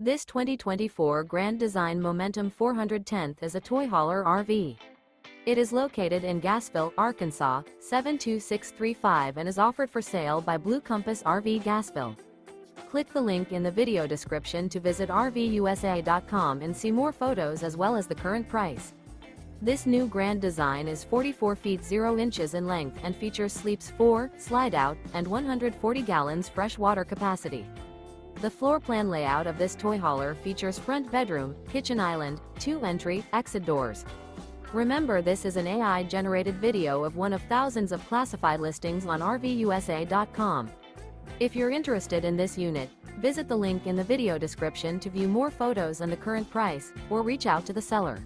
This 2024 Grand Design Momentum 410th is a toy hauler RV. It is located in Gassville, Arkansas, 72635 and is offered for sale by Blue Compass RV Gassville. Click the link in the video description to visit RVUSA.com and see more photos as well as the current price. This new Grand Design is 44 feet 0 inches in length and features sleeps 4, slide-out, and 140 gallons fresh water capacity. The floor plan layout of this toy hauler features front bedroom, kitchen island, 2 entry, exit doors. Remember, this is an AI-generated video of one of thousands of classified listings on RVUSA.com. If you're interested in this unit, visit the link in the video description to view more photos and the current price, or reach out to the seller.